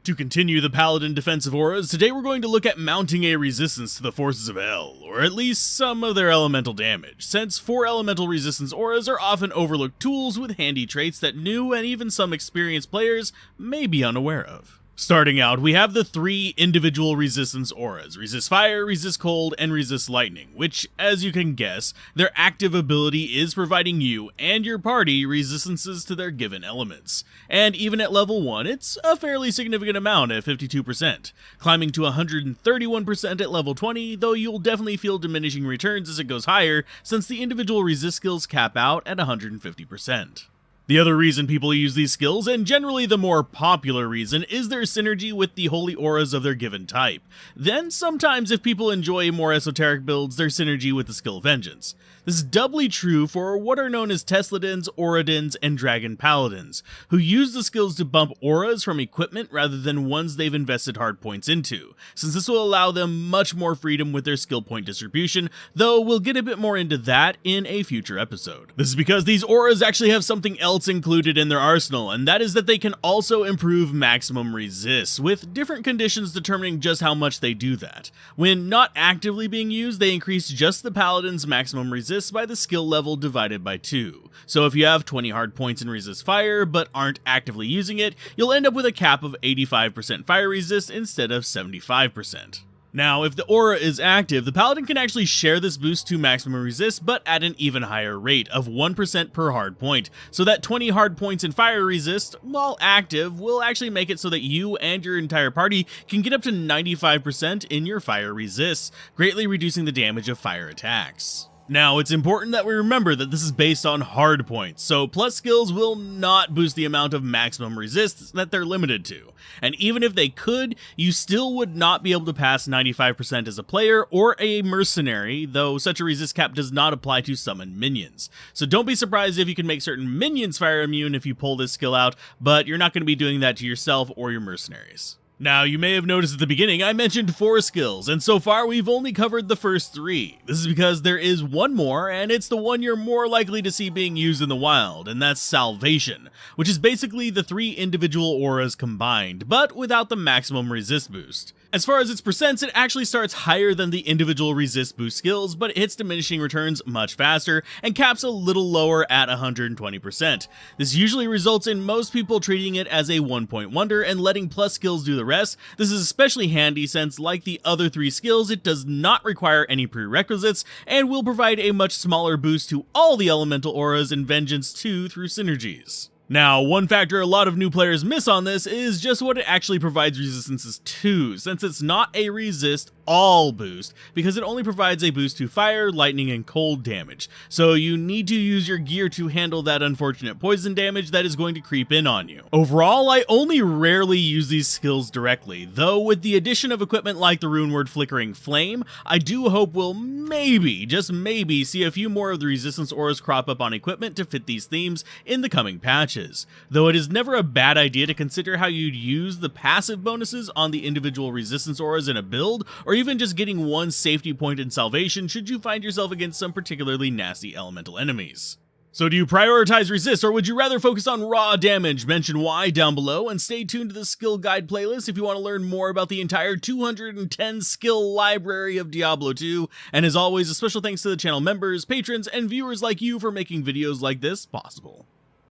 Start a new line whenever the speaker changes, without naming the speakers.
To continue the Paladin defensive auras, today we're going to look at mounting a resistance to the forces of hell, or at least some of their elemental damage, since 4 elemental resistance auras are often overlooked tools with handy traits that new and even some experienced players may be unaware of. Starting out, we have the 3 individual resistance auras: resist fire, resist cold, and resist lightning, which, as you can guess, their active ability is providing you and your party resistances to their given elements. And even at level 1, it's a fairly significant amount at 52%, climbing to 131% at level 20, though you'll definitely feel diminishing returns as it goes higher, since the individual resist skills cap out at 150%. The other reason people use these skills, and generally the more popular reason, is their synergy with the holy auras of their given type. Then, sometimes if people enjoy more esoteric builds, their synergy with the skill Vengeance. This is doubly true for what are known as Tesladins, Auradins, and Dragon Paladins, who use the skills to bump auras from equipment rather than ones they've invested hard points into, since this will allow them much more freedom with their skill point distribution, though we'll get a bit more into that in a future episode. This is because these auras actually have something else included in their arsenal, and that is that they can also improve maximum resist, with different conditions determining just how much they do that. When not actively being used, they increase just the Paladin's maximum resist by the skill level divided by 2. So if you have 20 hard points in resist fire, but aren't actively using it, you'll end up with a cap of 85% fire resist instead of 75%. Now, if the aura is active, the Paladin can actually share this boost to maximum resist, but at an even higher rate of 1% per hard point, so that 20 hard points in fire resist, while active, will actually make it so that you and your entire party can get up to 95% in your fire resists, greatly reducing the damage of fire attacks. Now, it's important that we remember that this is based on hard points, so plus skills will not boost the amount of maximum resist that they're limited to. And even if they could, you still would not be able to pass 95% as a player or a mercenary, though such a resist cap does not apply to summon minions. So don't be surprised if you can make certain minions fire immune if you pull this skill out, but you're not going to be doing that to yourself or your mercenaries. Now, you may have noticed at the beginning I mentioned 4 skills, and so far we've only covered the first 3. This is because there is one more, and it's the one you're more likely to see being used in the wild, and that's Salvation, which is basically the 3 individual auras combined, but without the maximum resist boost. As far as its percents, it actually starts higher than the individual resist boost skills, but it hits diminishing returns much faster and caps a little lower at 120%. This usually results in most people treating it as a one-point wonder and letting plus skills do the rest. This is especially handy since, like the other 3 skills, it does not require any prerequisites and will provide a much smaller boost to all the elemental auras and Vengeance too through synergies. Now, one factor a lot of new players miss on this is just what it actually provides resistances to, since it's not a resist all boost, because it only provides a boost to fire, lightning, and cold damage. So you need to use your gear to handle that unfortunate poison damage that is going to creep in on you. Overall, I only rarely use these skills directly, though with the addition of equipment like the runeword Flickering Flame, I do hope we'll maybe, just maybe, see a few more of the resistance auras crop up on equipment to fit these themes in the coming patches. Though it is never a bad idea to consider how you'd use the passive bonuses on the individual resistance auras in a build, or even just getting one safety point in Salvation should you find yourself against some particularly nasty elemental enemies. So do you prioritize resist, or would you rather focus on raw damage? Mention why down below, and stay tuned to the skill guide playlist if you want to learn more about the entire 210 skill library of Diablo 2, and as always, a special thanks to the channel members, patrons, and viewers like you for making videos like this possible.